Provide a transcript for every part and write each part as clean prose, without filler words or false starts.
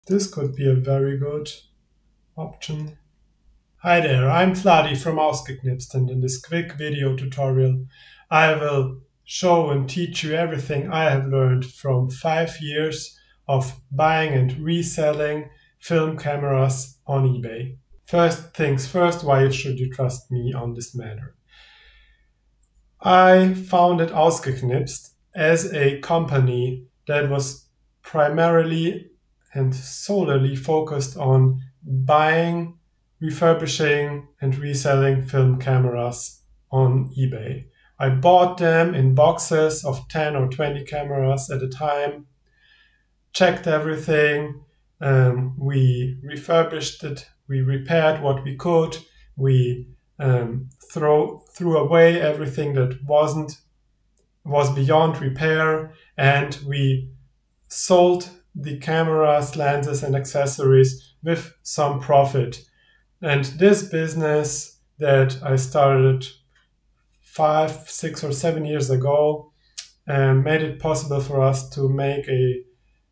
This could be a very good option. Hi there, I'm Vladi from Ausgeknipst, and in this quick video tutorial I will show and teach you everything I have learned from 5 years of buying and reselling film cameras on eBay. First things first, why should you trust me on this matter? I founded Ausgeknipst as a company that was primarily and solely focused on buying, refurbishing, and reselling film cameras on eBay. I bought them in boxes of 10 or 20 cameras at a time, checked everything, we refurbished it, we repaired what we could, we threw away everything that was beyond repair, and we sold the cameras, lenses, and accessories with some profit. And this business that I started 5, 6, or 7 years ago made it possible for us to make a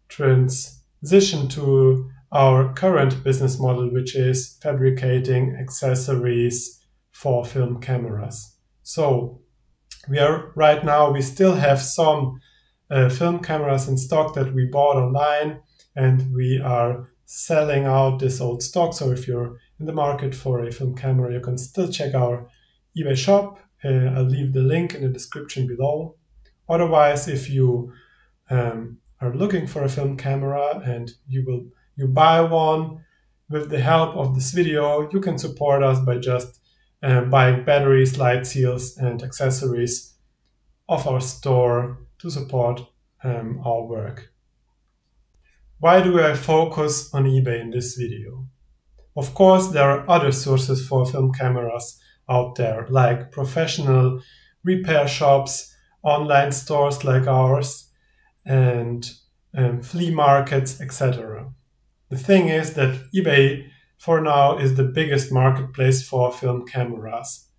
transition to our current business model, which is fabricating accessories for film cameras. So we still have some film cameras in stock that we bought online, and we are selling out this old stock. So if you're in the market for a film camera, you can still check our eBay shop. I'll leave the link in the description below. Otherwise, if you are looking for a film camera and you buy one with the help of this video, you can support us by just buying batteries, light seals, and accessories of our store to support our work. Why do I focus on eBay in this video? Of course, there are other sources for film cameras out there, like professional repair shops, online stores like ours, and flea markets, etc. The thing is that eBay for now is the biggest marketplace for film cameras.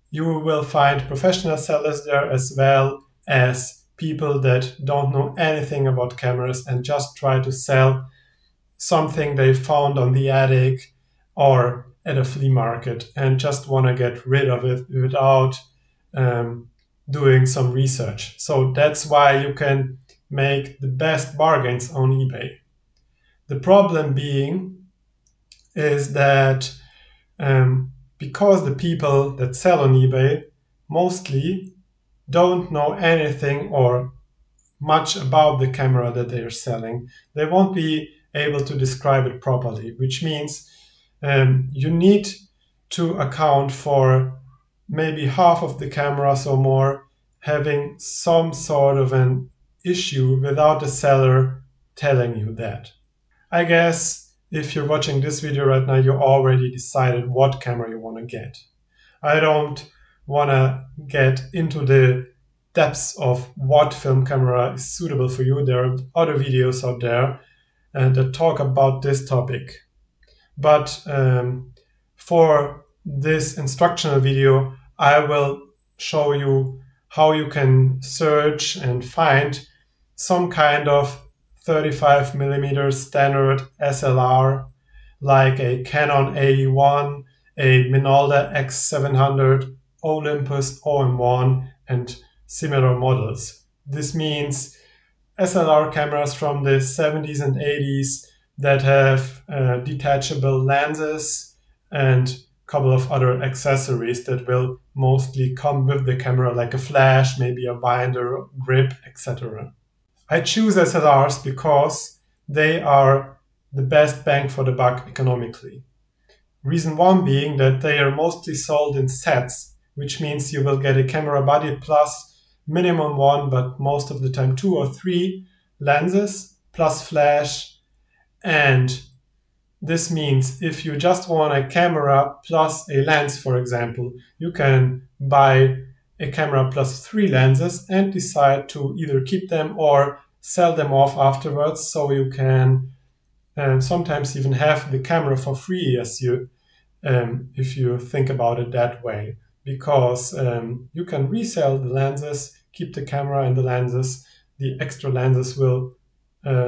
You will find professional sellers there as well as people that don't know anything about cameras and just try to sell something they found on the attic or at a flea market and just want to get rid of it without doing some research. So that's why you can make the best bargains on eBay. The problem being is that because the people that sell on eBay mostly don't know anything or much about the camera that they are selling, they won't be able to describe it properly, which means you need to account for maybe half of the cameras or more having some sort of an issue without the seller telling you that. I guess if you're watching this video right now, you already decided what camera you want to get. I don't want to get into the depths of what film camera is suitable for you. There are other videos out there that talk about this topic. But for this instructional video, I will show you how you can search and find some kind of 35mm standard SLR, like a Canon AE1, a Minolta X700, Olympus OM1, and similar models. This means SLR cameras from the 70s and 80s that have detachable lenses and a couple of other accessories that will mostly come with the camera, like a flash, maybe a winder, grip, etc. I choose SLRs because they are the best bang for the buck economically. Reason one being that they are mostly sold in sets, which means you will get a camera body plus minimum one, but most of the time 2 or 3 lenses plus flash. And this means if you just want a camera plus a lens, for example, you can buy a camera plus 3 lenses and decide to either keep them or sell them off afterwards, so you can sometimes even have the camera for free, as you if you think about it that way, because you can resell the lenses, keep the camera and the lenses. The extra lenses will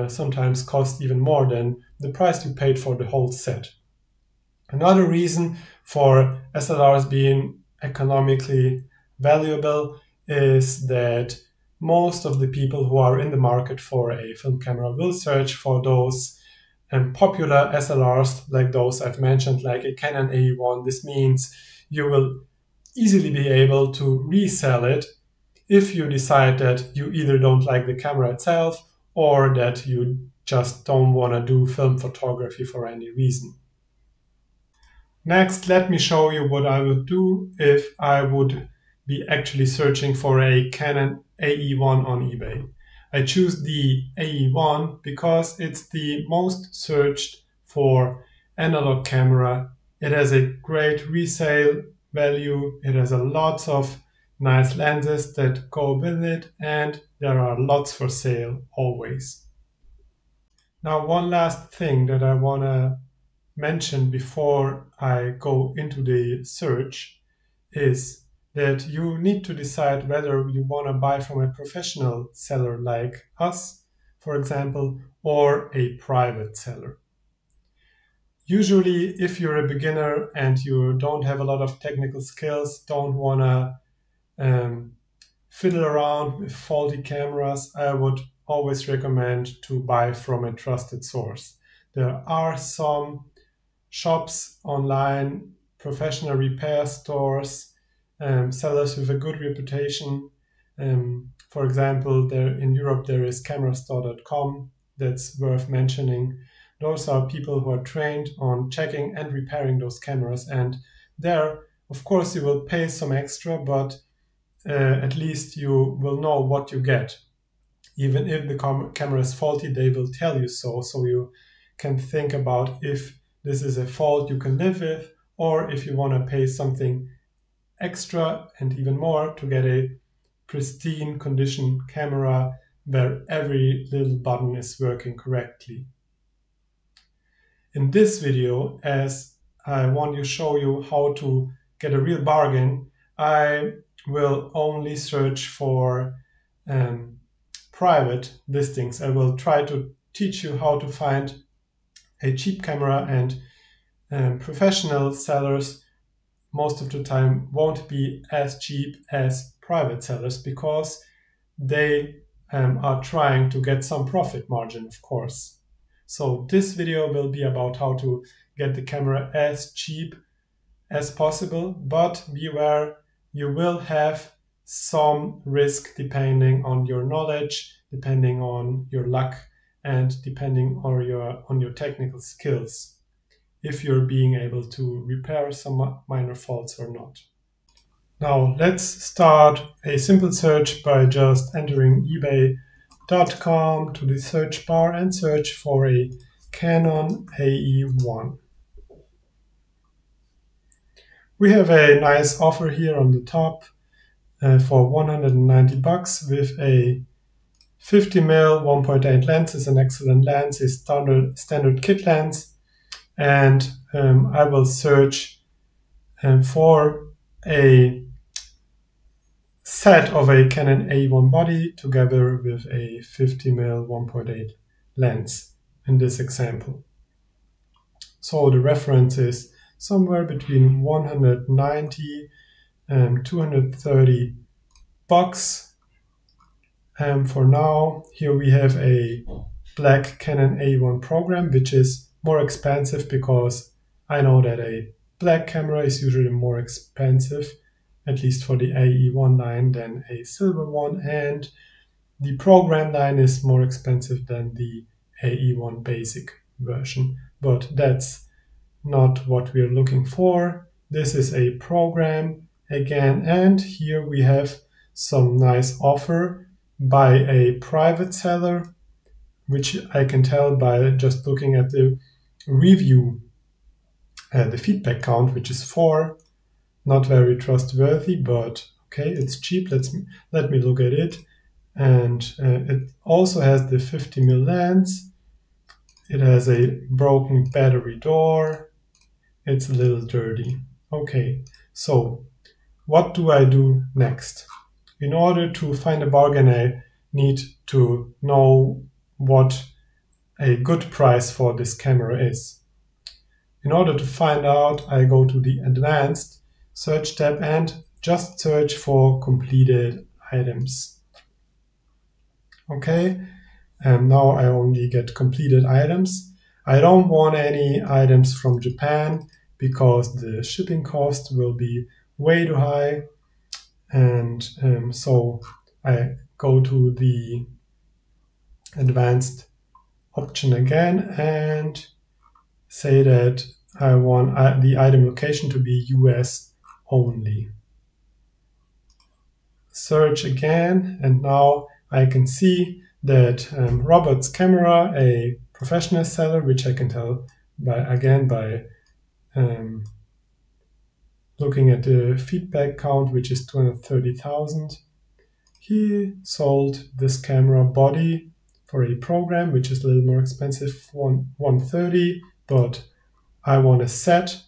sometimes cost even more than the price you paid for the whole set. Another reason for SLRs being economically valuable is that most of the people who are in the market for a film camera will search for those popular SLRs like those I've mentioned, like a Canon AE1. This means you will easily be able to resell it if you decide that you either don't like the camera itself or that you just don't want to do film photography for any reason. Next, let me show you what I would do if I would be actually searching for a Canon AE1 on eBay. I choose the AE1 because it's the most searched for analog camera. It has a great resale value. It has a lots of nice lenses that go with it, and there are lots for sale always. Now, one last thing that I want to mention before I go into the search is that you need to decide whether you want to buy from a professional seller like us, for example, or a private seller. Usually, if you're a beginner and you don't have a lot of technical skills, don't want to fiddle around with faulty cameras, I would always recommend to buy from a trusted source. There are some shops online, professional repair stores, sellers with a good reputation. For example, there in Europe there is camerastore.com, that's worth mentioning. Those are people who are trained on checking and repairing those cameras, and there, of course, you will pay some extra, but at least you will know what you get. Even if the camera is faulty, they will tell you so you can think about if this is a fault you can live with, or if you want to pay something extra and even more to get a pristine condition camera where every little button is working correctly. In this video, as I want to show you how to get a real bargain, I will only search for private listings. I will try to teach you how to find a cheap camera, and professional sellers most of the time won't be as cheap as private sellers because they are trying to get some profit margin, of course. So this video will be about how to get the camera as cheap as possible, but beware, you will have some risk depending on your knowledge, depending on your luck, and depending on your technical skills, if you're being able to repair some minor faults or not. Now let's start a simple search by just entering eBay.com to the search bar and search for a Canon AE1. We have a nice offer here on the top for 190 bucks with a 50mm 1.8 lens. Is an excellent lens, is standard kit lens, and I will search for a set of a Canon AE1 body together with a 50mm 1.8 lens in this example. So the reference is somewhere between 190 and 230 bucks. For now, here we have a black Canon AE1 program, which is more expensive because I know that a black camera is usually more expensive, at least for the AE1 line, than a silver one, and the program line is more expensive than the AE1 basic version. But that's not what we're looking for. This is a program again, and here we have some nice offer by a private seller, which I can tell by just looking at the review, the feedback count, which is 4. Not very trustworthy, but okay, it's cheap. Let me look at it. And it also has the 50mm lens. It has a broken battery door. It's a little dirty. Okay, so what do I do next? In order to find a bargain, I need to know what a good price for this camera is. In order to find out, I go to the Advanced Search tab and just search for completed items. Okay, and now I only get completed items. I don't want any items from Japan because the shipping cost will be way too high. And so I go to the advanced option again and say that I want the item location to be US only. Search again, and now I can see that Robert's camera, a professional seller, which I can tell by looking at the feedback count, which is 230,000. He sold this camera body for a program, which is a little more expensive, 130, but I want a set,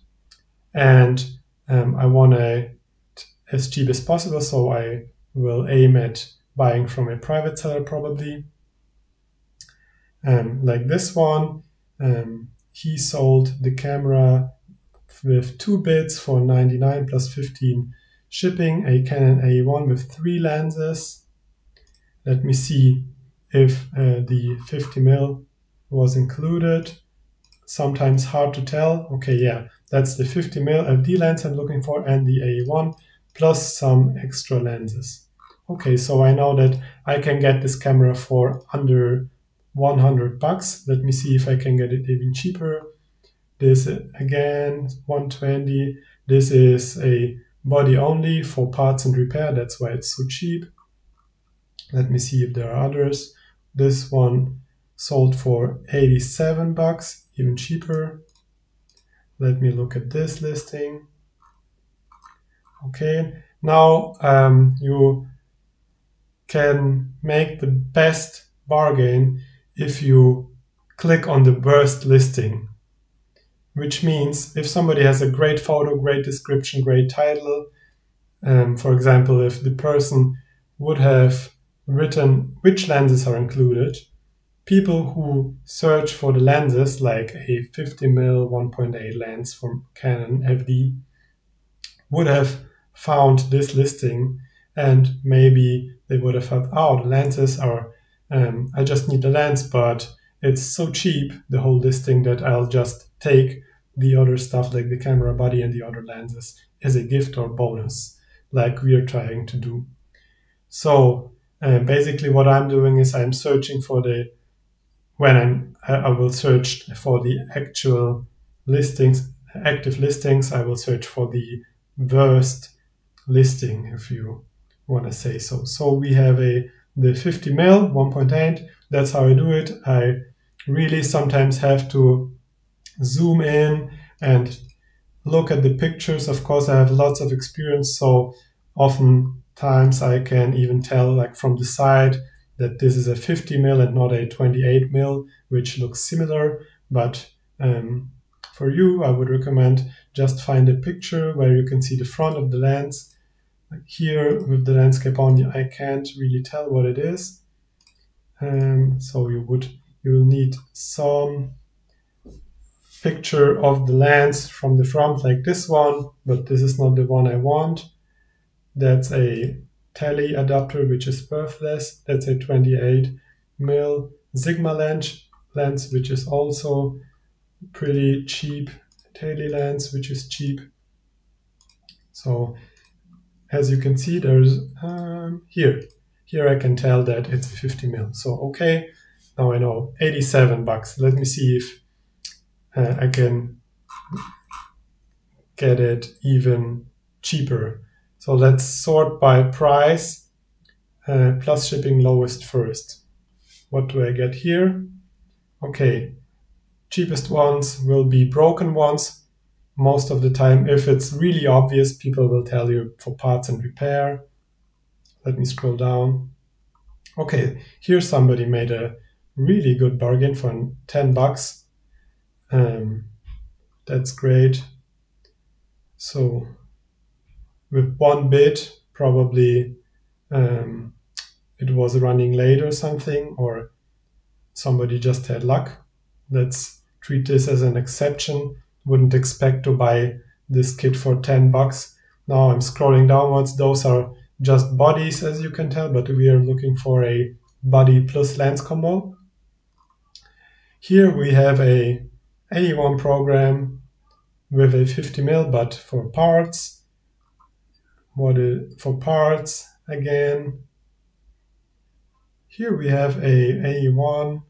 and I want it as cheap as possible, so I will aim at buying from a private seller probably. Like this one, he sold the camera with 2 bits for 99 plus 15 shipping, a Canon A1 with 3 lenses. Let me see if the 50mm was included. Sometimes hard to tell. Okay, yeah, that's the 50mm FD lens I'm looking for and the A1 plus some extra lenses. Okay, so I know that I can get this camera for under 100 bucks. Let me see if I can get it even cheaper. This again, 120. This is a body only for parts and repair. That's why it's so cheap. Let me see if there are others. This one sold for 87 bucks, even cheaper. Let me look at this listing. Okay, now you can make the best bargain if you click on the worst listing, which means if somebody has a great photo, great description, great title, for example, if the person would have written which lenses are included, people who search for the lenses, like a 50mm 1.8 lens from Canon FD, would have found this listing, and maybe they would have thought, oh, the lenses are, I just need the lens, but it's so cheap, the whole listing, that I'll just take the other stuff like the camera body and the other lenses as a gift or bonus, like we are trying to do. So basically what I'm doing is I'm searching for the, I will search for the actual listings, active listings, I will search for the worst listing, if you want to say so. So we have the 50mm 1.8. That's how I do it. I really sometimes have to zoom in and look at the pictures. Of course, I have lots of experience, so oftentimes I can even tell, like from the side, that this is a 50mm and not a 28mm, which looks similar. But for you, I would recommend just find a picture where you can see the front of the lens. Like here with the landscape on, I can't really tell what it is. So you will need some picture of the lens from the front, like this one, but this is not the one I want. That's a tele adapter, which is worthless. That's a 28mm Sigma lens, which is also pretty cheap. Tele lens, which is cheap. So as you can see, there's here I can tell that it's 50mm. So okay, now I know 87 bucks. Let me see if I can get it even cheaper. So let's sort by price, plus shipping lowest first. What do I get here? Okay, cheapest ones will be broken ones. Most of the time, if it's really obvious, people will tell you for parts and repair. Let me scroll down. Okay, here somebody made a really good bargain for 10 bucks. That's great. So with 1 bit, probably it was running late or something, or somebody just had luck. Let's treat this as an exception. Wouldn't expect to buy this kit for 10 bucks. Now I'm scrolling downwards. Those are just bodies, as you can tell, but we are looking for a body plus lens combo. Here we have a AE1 program with a 50mm, but for parts. For parts again? Here we have a AE1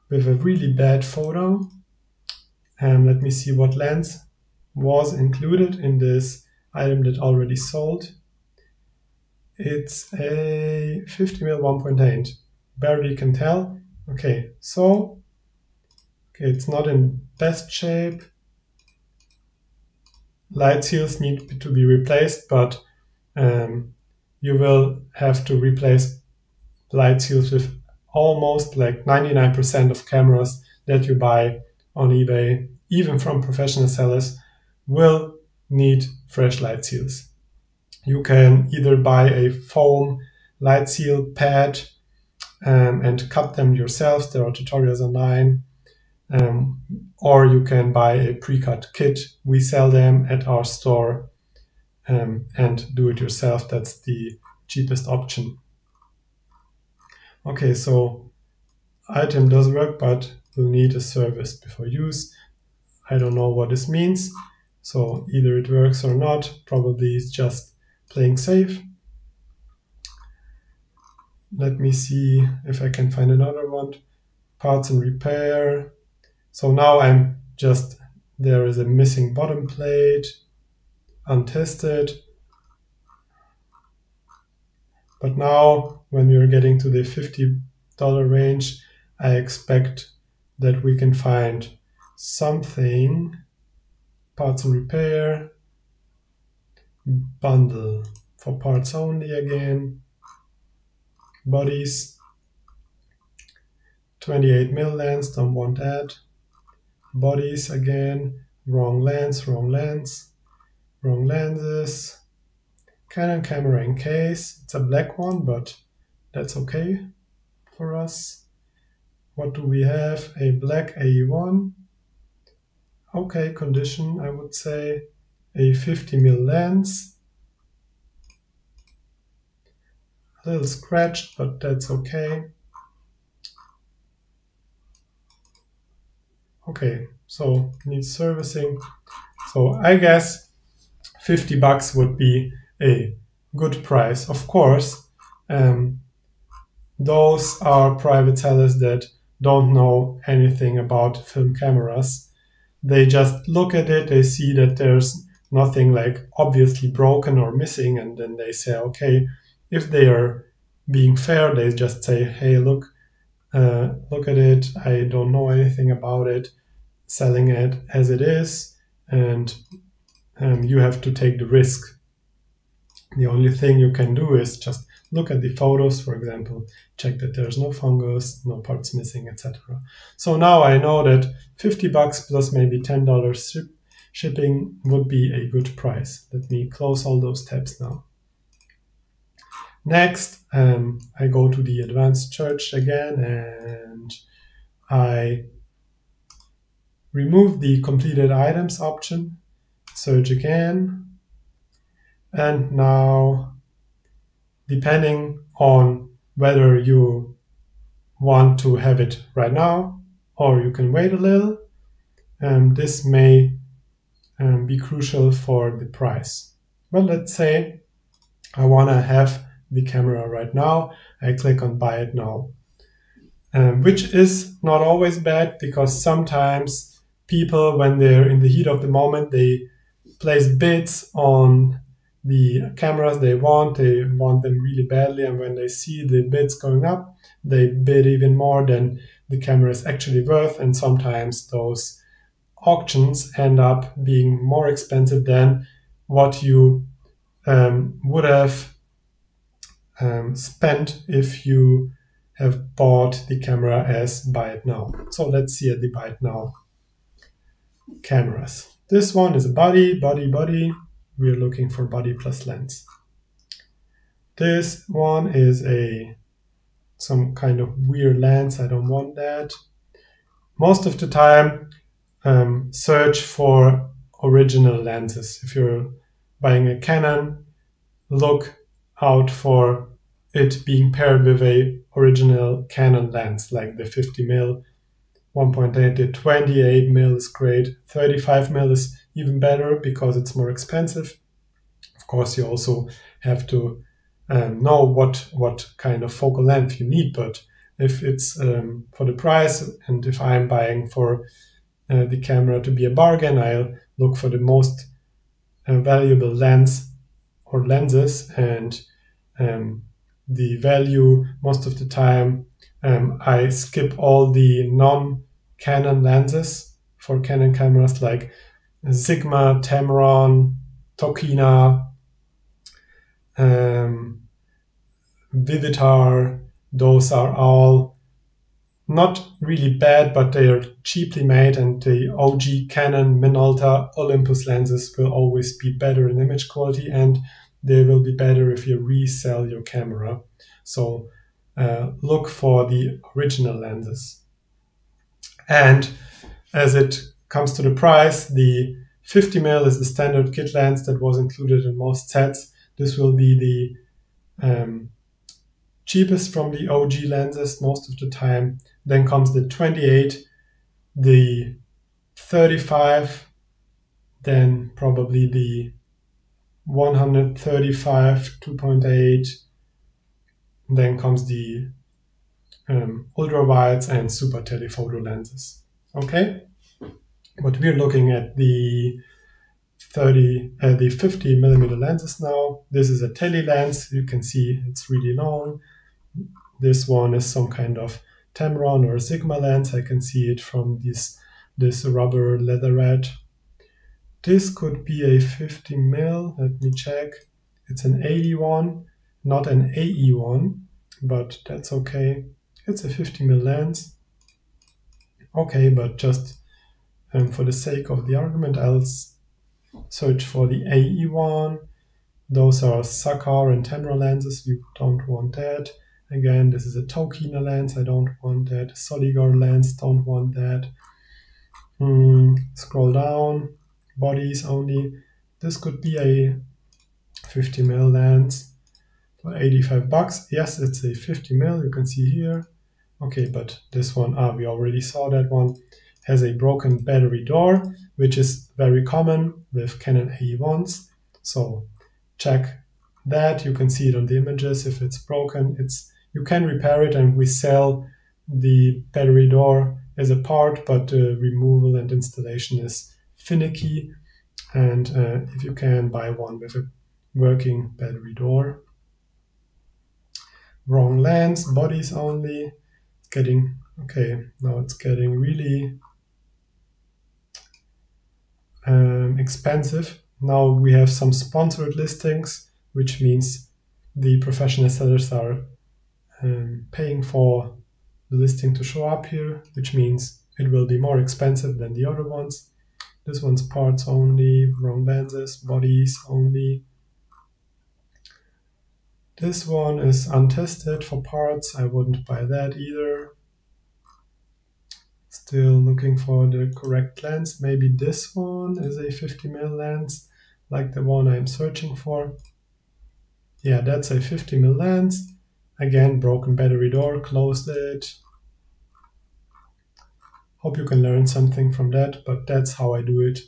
with a really bad photo. Let me see what lens was included in this item that already sold. It's a 50mm 1.8. Barely can tell. Okay, so it's not in best shape. Light seals need to be replaced, but you will have to replace light seals with almost like 99% of cameras that you buy on eBay, even from professional sellers, will need fresh light seals. You can either buy a foam light seal pad and cut them yourselves. There are tutorials online. Or you can buy a pre-cut kit. We sell them at our store and do it yourself. That's the cheapest option. Okay, so item does work, but will need a service before use. I don't know what this means. So either it works or not. Probably it's just playing safe. Let me see if I can find another one. Parts and repair. So now there is a missing bottom plate, untested. But now when we're getting to the $50 range, I expect that we can find something. Parts and repair, bundle for parts only again, bodies, 28mm lens, don't want that. Bodies again, wrong lens, wrong lens, wrong lenses. Canon camera in case, it's a black one, but that's okay for us. What do we have? A black AE1. Okay, condition, I would say. A 50mm lens. A little scratched, but that's okay. Okay, so needs servicing. So I guess 50 bucks would be a good price. Of course, those are private sellers that don't know anything about film cameras. They just look at it, they see that there's nothing like obviously broken or missing, and then they say, okay, if they are being fair, they just say, hey, look at it, I don't know anything about it, selling it as it is, and you have to take the risk. The only thing you can do is just look at the photos, for example, check that there's no fungus, no parts missing, etc. So now I know that 50 bucks plus maybe $10 shipping would be a good price. Let me close all those tabs now. Next, I go to the advanced search again and I remove the completed items option, search again, and now depending on whether you want to have it right now or you can wait a little, this may be crucial for the price. But let's say I want to have the camera right now. I click on buy it now, which is not always bad because sometimes people, when they're in the heat of the moment, they place bids on the cameras they want them really badly, and when they see the bids going up, they bid even more than the camera is actually worth, and sometimes those auctions end up being more expensive than what you would have spent if you have bought the camera as buy it now. So let's see at the buy it now cameras. This one is a body. We're looking for body plus lens. This one is a some kind of weird lens. I don't want that. Most of the time, search for original lenses. If you're buying a Canon, look out for it being paired with a original Canon lens, like the 50mm 1.8. The 28mm is great. 35mm is even better because it's more expensive. Of course, you also have to know what kind of focal length you need, but if it's for the price, and if I'm buying for the camera to be a bargain, I'll look for the most valuable lens or lenses, and the value most of the time I skip all the non-Canon lenses for Canon cameras like Sigma, Tamron, Tokina, Vivitar. Those are all not really bad, but they are cheaply made, and the OG Canon, Minolta, Olympus lenses will always be better in image quality, and they will be better if you resell your camera. So look for the original lenses. And as it comes to the price, the 50mm is the standard kit lens that was included in most sets. This will be the cheapest from the OG lenses most of the time. Then comes the 28, the 35, then probably the 135 2.8. Then comes the ultra wides and super telephoto lenses. Okay, but we're looking at the 50mm lenses now. This is a tele lens. You can see it's really long. This one is some kind of Tamron or Sigma lens. I can see it from this rubber leatherette. This could be a 50mm. Let me check. It's an 81, not an AE1, but that's okay. It's a 50mm lens. Okay, but just for the sake of the argument, I'll search for the AE1. Those are Sakar and Tamron lenses. You don't want that. Again, this is a Tokina lens. I don't want that. Soligar lens. Don't want that. Scroll down. Bodies only. This could be a 50mm lens for $85. Yes, it's a 50mm. You can see here. Okay, but this one, we already saw that one, has a broken battery door, which is very common with Canon AE1s. So check that. You can see it on the images. If it's broken, you can repair it, and we sell the battery door as a part, but removal and installation is finicky. And if you can, buy one with a working battery door. Wrong lens, bodies only. Okay, now it's getting really expensive. Now we have some sponsored listings, which means the professional sellers are paying for the listing to show up here, which means it will be more expensive than the other ones. This one's parts only, wrong lenses, bodies only. This one is untested for parts. I wouldn't buy that either. Still looking for the correct lens. Maybe this one is a 50mm lens, like the one I'm searching for. Yeah, that's a 50mm lens. Again, broken battery door, closed it. Hope you can learn something from that, but that's how I do it.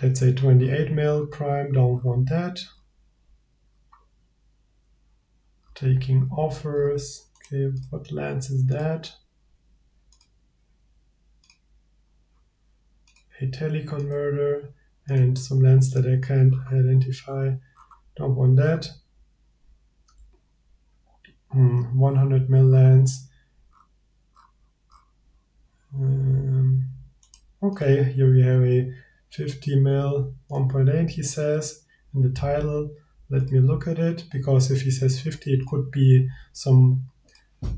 That's a 28mm prime, don't want that. Taking offers. Okay, what lens is that? A teleconverter and some lens that I can't identify. Don't want that. 100mm lens. Okay, here we have a 50mm 1.8, he says in the title. Let me look at it, because if he says 50, it could be some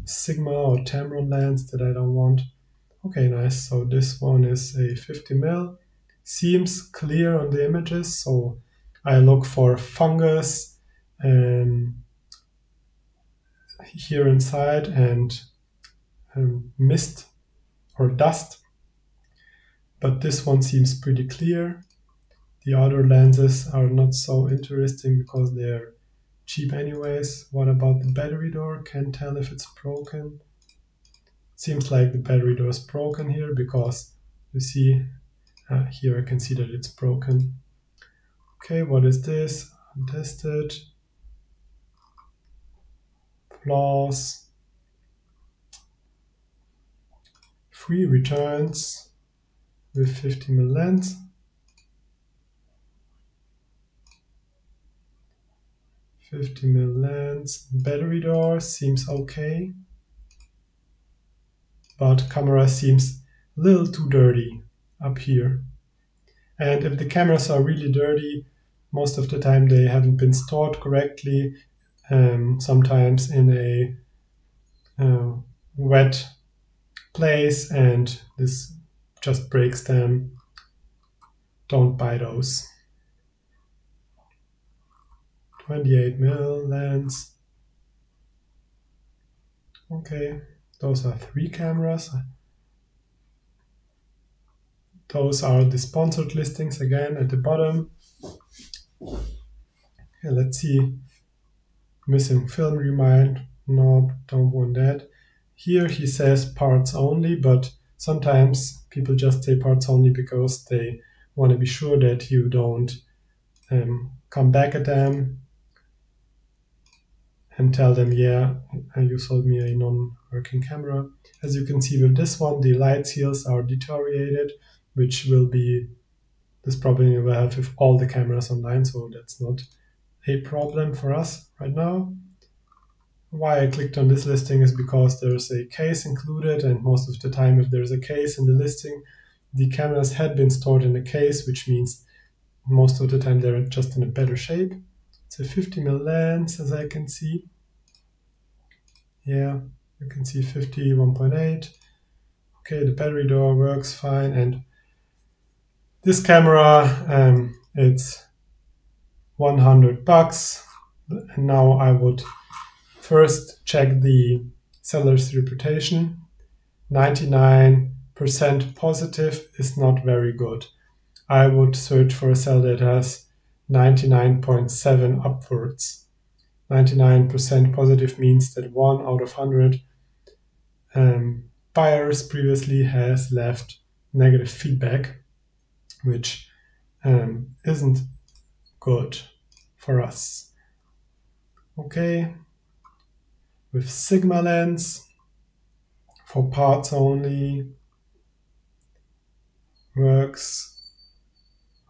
Sigma or Tamron lens that I don't want. Okay, nice. So this one is a 50mm. Seems clear on the images, so I look for fungus, here inside and mist or dust, but this one seems pretty clear. The other lenses are not so interesting because they're cheap anyways. What about the battery door? Can't tell if it's broken. Seems like the battery door is broken here because you see here I can see that it's broken. Okay, what is this? Untested. Flaws. Free returns with 50mm lens. Battery door seems okay, but camera seems a little too dirty up here. And if the cameras are really dirty, most of the time they haven't been stored correctly, sometimes in a wet place, and this just breaks them. Don't buy those. 28mm lens. Okay, those are 3 cameras. Those are the sponsored listings again at the bottom. Okay, let's see. Missing film remind. No, don't want that. Here he says parts only, but sometimes people just say parts only because they want to be sure that you don't come back at them and tell them, yeah, you sold me a non-working camera. As you can see with this one, the light seals are deteriorated, which will be, this problem you will have with all the cameras online, so that's not a problem for us right now. Why I clicked on this listing is because there's a case included, and most of the time if there's a case in the listing, the cameras had been stored in a case, which means most of the time they're just in a better shape. It's a 50mm lens, as I can see. Yeah, you can see 50, 1.8. Okay, the battery door works fine, and this camera, it's $100. And now I would first check the seller's reputation. 99% positive is not very good. I would search for a seller that has 99.7 upwards. 99% positive means that 1 out of 100 buyers previously has left negative feedback, which isn't good for us. Okay, with Sigma lens for parts only works.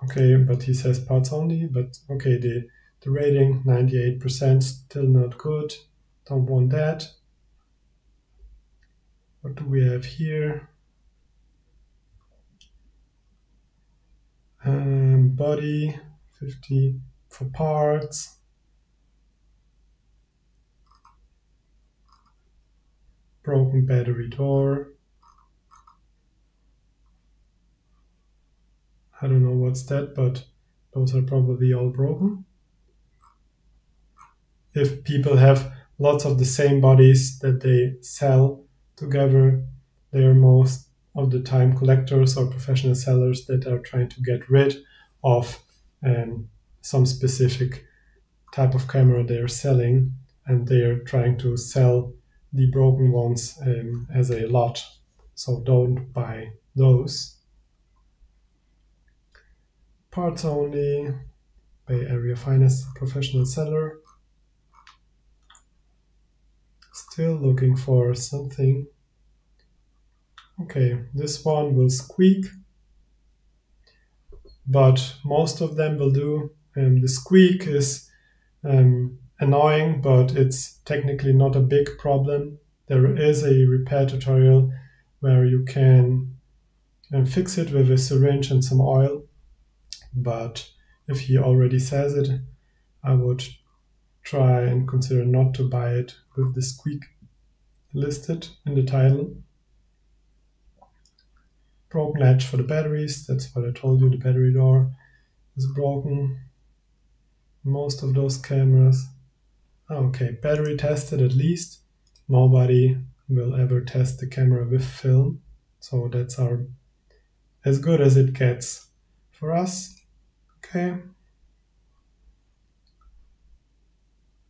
Okay, but he says parts only, but okay, the rating 98%, still not good. Don't want that. What do we have here? Body 50 for parts. Broken battery door. I don't know what's that, but those are probably all broken. If people have lots of the same bodies that they sell together, they are most of the time collectors or professional sellers that are trying to get rid of some specific type of camera they are selling, and they are trying to sell the broken ones as a lot. So don't buy those. Parts only, Bay Area finest professional seller. Still looking for something. Okay, this one will squeak, but most of them will do. The squeak is annoying, but it's technically not a big problem. There is a repair tutorial where you can fix it with a syringe and some oil, but if he already says it, I would try and consider not to buy it with the squeak listed in the title. Broken edge for the batteries, that's what I told you, the battery door is broken. Most of those cameras Okay, battery tested at least. Nobody will ever test the camera with film, so that's our as good as it gets for us. Okay.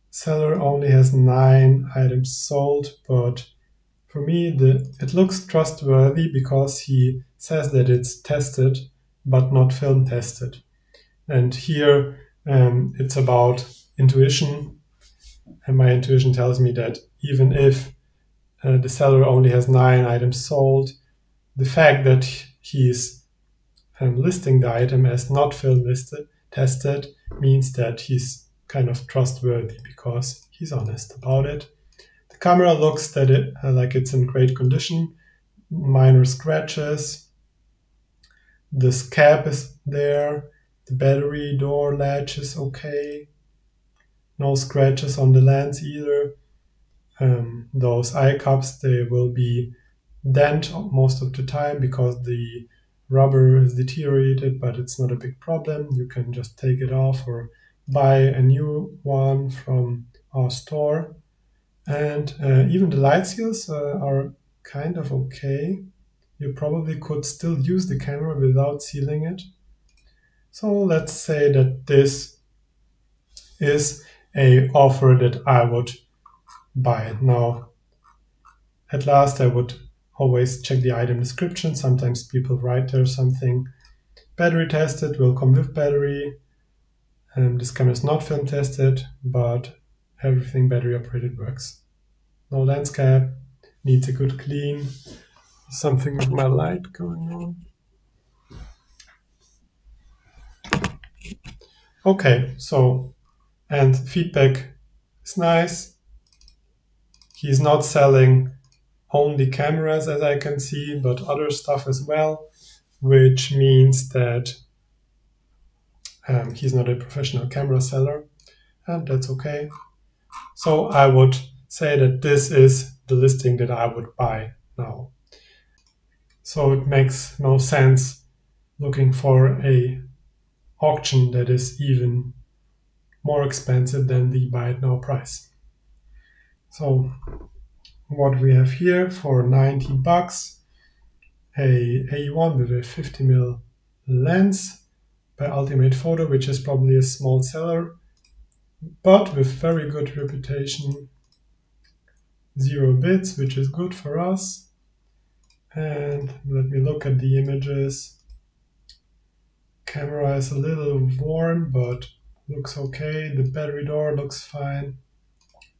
Seller only has 9 items sold, but for me it looks trustworthy because he says that it's tested, but not film tested. And here it's about intuition, and my intuition tells me that even if the seller only has 9 items sold, the fact that he's listing the item as not film listed tested means that he's kind of trustworthy because he's honest about it. The camera looks that like it's in great condition, minor scratches. This cap is there. The battery door latch is okay. No scratches on the lens either. Those eye cups, they will be dent most of the time because the rubber is deteriorated, but it's not a big problem. You can just take it off or buy a new one from our store. And even the light seals are kind of okay. You probably could still use the camera without sealing it. So let's say that this is a offer that I would buy. Now, at last, I would always check the item description. Sometimes people write there something. Battery tested, will come with battery. This camera is not film tested, but everything battery operated works. No lens cap, needs a good clean. Something with my light going on. Okay, so, and feedback is nice. He's not selling only cameras, as I can see, but other stuff as well, which means that he's not a professional camera seller, and that's okay. So I would say that this is the listing that I would buy now. So it makes no sense looking for a auction that is even more expensive than the buy it now price. So what we have here for 90 bucks, a AE1 with a 50mm lens by Ultimate Photo, which is probably a small seller, but with very good reputation. 0 bits, which is good for us. And let me look at the images. Camera is a little worn, but looks okay. The battery door looks fine.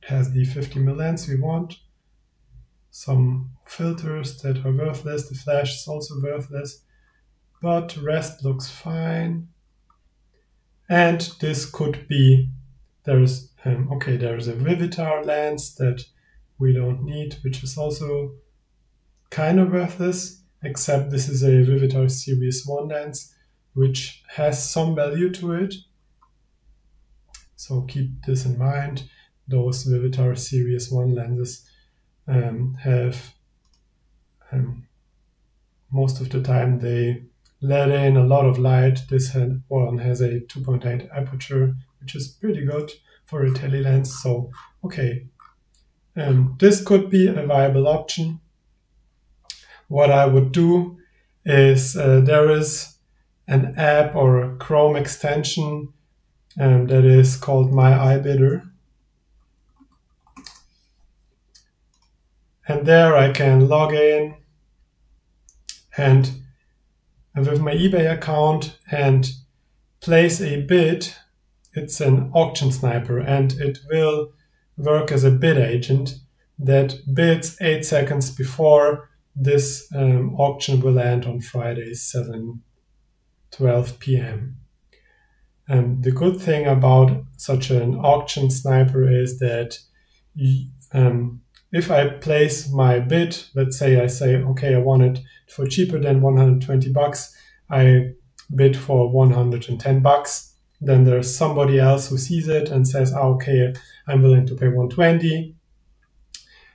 It has the 50mm lens we want. Some filters that are worthless. The flash is also worthless, but the rest looks fine. And this could be, there's a Vivitar lens that we don't need, which is also kind of worthless, except this is a Vivitar Series 1 lens, which has some value to it. So keep this in mind. Those Vivitar Series 1 lenses have, most of the time, they let in a lot of light. This one has a 2.8 aperture, which is pretty good for a tele lens. So, okay, this could be a viable option. What I would do is there is an app or a Chrome extension that is called My iBidder. And there I can log in and with my eBay account and place a bid. It's an auction sniper, and it will work as a bid agent that bids 8 seconds before this auction will end on Friday, 7:12 p.m. The good thing about such an auction sniper is that if I place my bid, let's say I say, okay, I want it for cheaper than 120 bucks, I bid for 110 bucks. Then there's somebody else who sees it and says, okay, I'm willing to pay 120.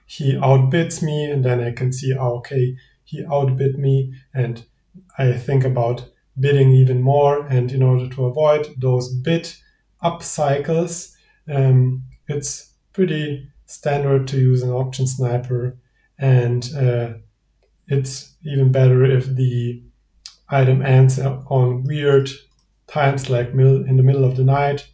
He outbids me, and then I can see, okay, he outbid me, and I think about bidding even more. And in order to avoid those bid up cycles, it's pretty standard to use an auction sniper, and it's even better if the item ends on weird times, like in the middle of the night.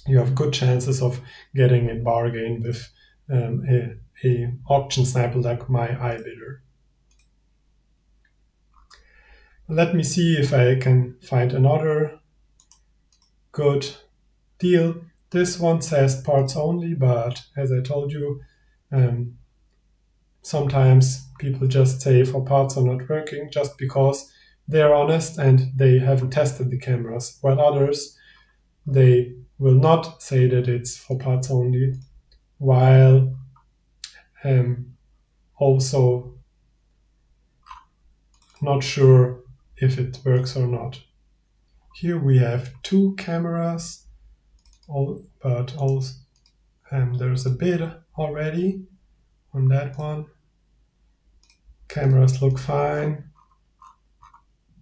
You have good chances of getting a bargain with a auction sniper like my iBidder. Let me see if I can find another good deal. This one says parts only, but as I told you, sometimes people just say for parts are not working just because they're honest and they haven't tested the cameras, while others, they will not say that it's for parts only, while also not sure if it works or not. Here we have two cameras, but also there's a bid already on that one. Cameras look fine.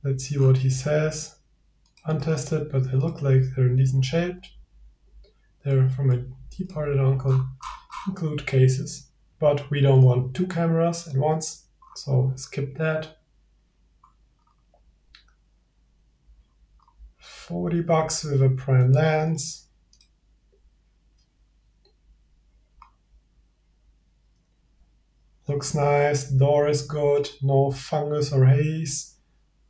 Let's see what he says. Untested, but they look like they're in decent shape. They're from a departed uncle. Include cases. But we don't want two cameras at once, so skip that. $40 with a prime lens. Looks nice, door is good, no fungus or haze.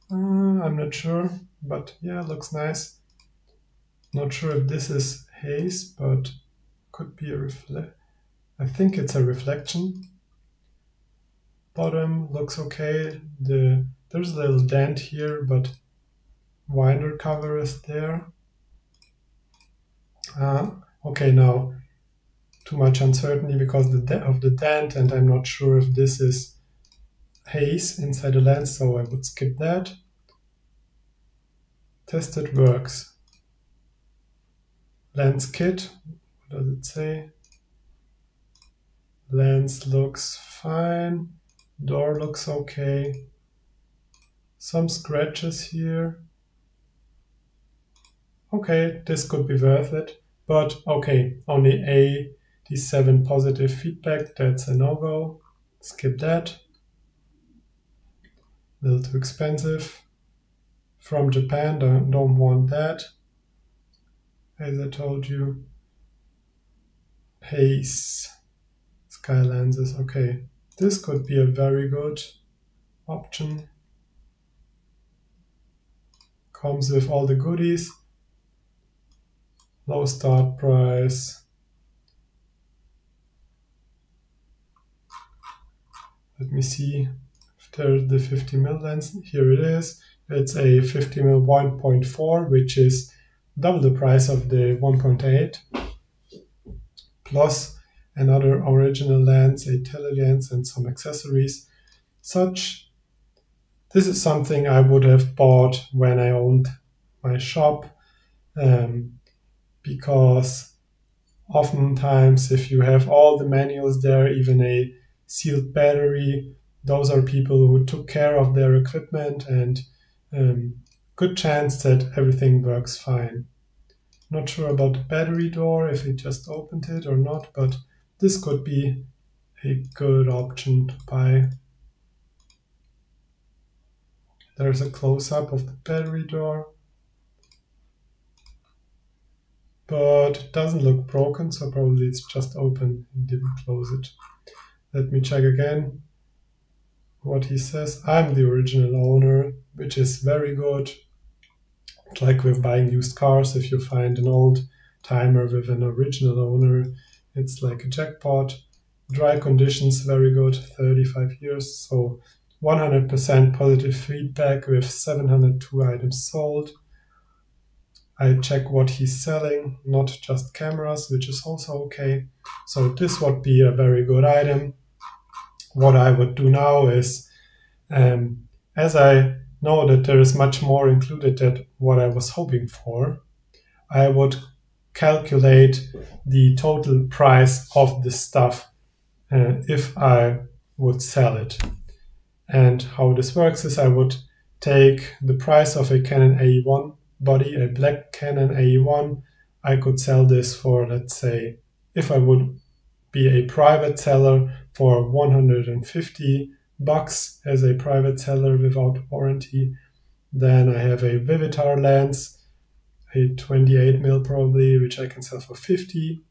I'm not sure, but yeah, looks nice. Not sure if this is haze, but could be I think it's a reflection. Bottom looks okay. There's a little dent here, but winder cover is there. Okay, now too much uncertainty because of the dent, and I'm not sure if this is haze inside the lens, so I would skip that. Tested works. Lens kit, what does it say? Lens looks fine. Door looks okay. Some scratches here. Okay, this could be worth it, but okay, only 87 positive feedback, that's a no-go. Skip that. A little too expensive. From Japan, don't want that. As I told you. Haze. Sky lenses, okay. This could be a very good option. Comes with all the goodies. Low start price. Let me see if there's the 50mm lens. Here it is. It's a 50mm 1.4, which is double the price of the 1.8, plus another original lens, a tele-lens, and some accessories. This is something I would have bought when I owned my shop, because oftentimes if you have all the manuals there, even a sealed battery, those are people who took care of their equipment, and good chance that everything works fine. Not sure about the battery door, if it just opened it or not, but this could be a good option to buy. There's a close-up of the battery door, but it doesn't look broken, so probably it's just open and didn't close it. Let me check again what he says. I'm the original owner, which is very good. It's like with buying used cars. If you find an old timer with an original owner, it's like a jackpot. Dry conditions, very good, 35 years. So 100% positive feedback with 702 items sold. I check what he's selling, not just cameras, which is also okay. So this would be a very good item. What I would do now is, as I know that there is much more included than what I was hoping for, I would calculate the total price of the stuff if I would sell it. And how this works is I would take the price of a Canon AE1 body, a black Canon AE1. I could sell this for, let's say, if I would be a private seller for $150 as a private seller without warranty. Then I have a Vivitar lens, a 28mm probably, which I can sell for 50.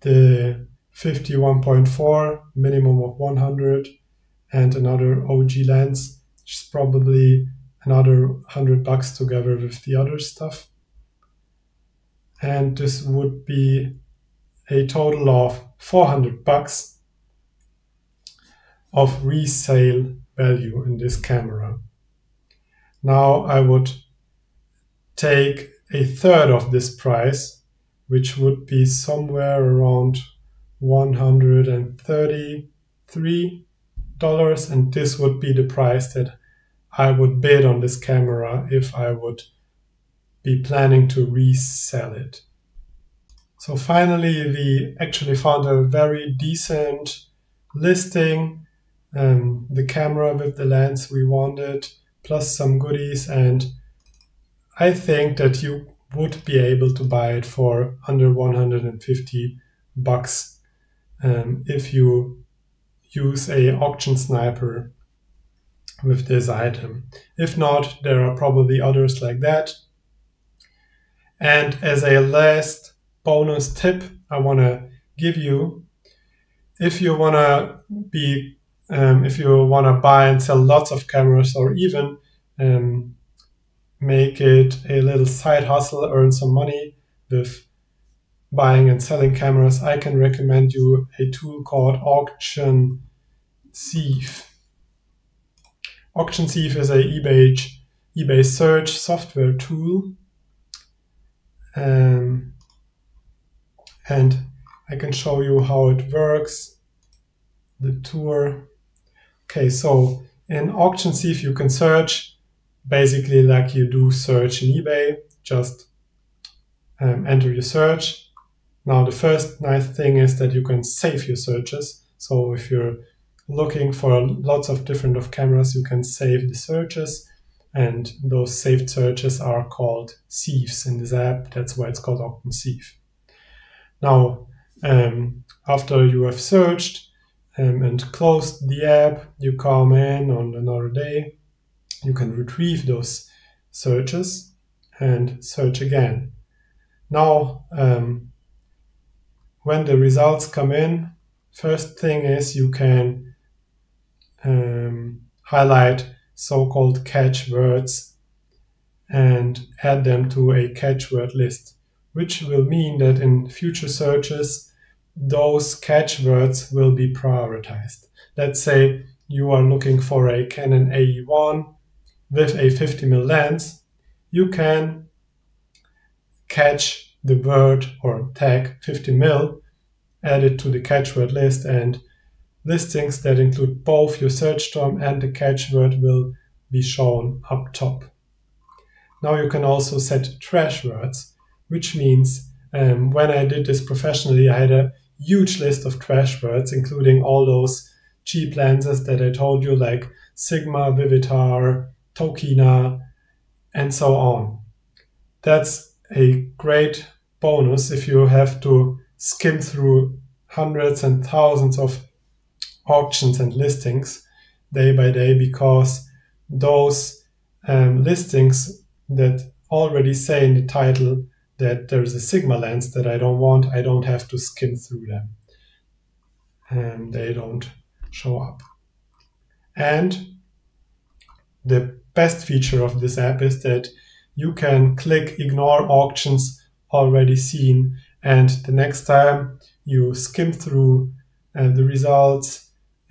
The 51.4 minimum of 100, and another OG lens, which is probably another $100 together with the other stuff. And this would be a total of $400 of resale value in this camera. Now I would take a third of this price, which would be somewhere around $133, and this would be the price that I would bid on this camera if I would be planning to resell it. So finally, we actually found a very decent listing, the camera with the lens we wanted, plus some goodies, and I think that you would be able to buy it for under $150 if you use a auction sniper with this item. If not, there are probably others like that. And as a last bonus tip I want to give you, if you want to buy and sell lots of cameras, or even make it a little side hustle, earn some money with buying and selling cameras, I can recommend you a tool called Sieve. Sieve is a eBay search software tool, and I can show you how it works, the tour. Okay, so in Sieve you can search basically like you do search in eBay, just enter your search. Now the first nice thing is that you can save your searches. So if you're looking for lots of different cameras, you can save the searches, and those saved searches are called sieves in this app. That's why it's called Sieve. Now, after you have searched and closed the app, you come in on another day, you can retrieve those searches and search again. Now, when the results come in, first thing is you can highlight so-called catchwords and add them to a catchword list, which will mean that in future searches, those catchwords will be prioritized. Let's say you are looking for a Canon AE1 with a 50mm lens. You can catch the word or tag 50mm, add it to the catchword list, and listings that include both your search term and the catchword will be shown up top. Now you can also set trash words, which means when I did this professionally, I had a huge list of trash words, including all those cheap lenses that I told you, like Sigma, Vivitar, Tokina, and so on. That's a great bonus if you have to skim through hundreds and thousands of auctions and listings day by day, because those listings that already say in the title that there's a Sigma lens that I don't want, I don't have to skim through them, and they don't show up. And the best feature of this app is that you can click ignore auctions already seen, and the next time you skim through the results,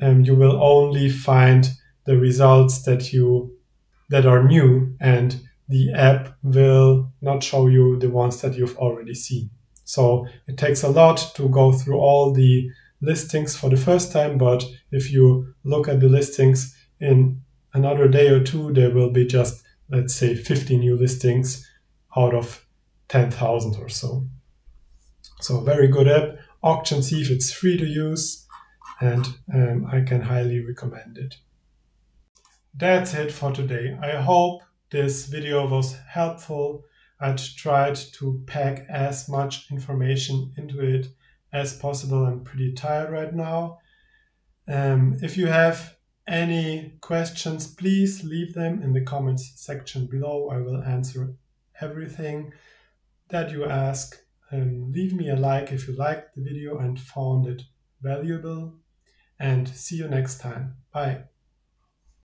you will only find the results that are new, and the app will not show you the ones that you've already seen. So it takes a lot to go through all the listings for the first time, but if you look at the listings in another day or two, there will be just, let's say, 50 new listings out of 10,000 or so. So very good app, Sieve. It's free to use, and I can highly recommend it. That's it for today. I hope this video was helpful. I tried to pack as much information into it as possible. I'm pretty tired right now. If you have any questions, please leave them in the comments section below. I will answer everything that you ask. Leave me a like if you liked the video and found it valuable. And see you next time. Bye.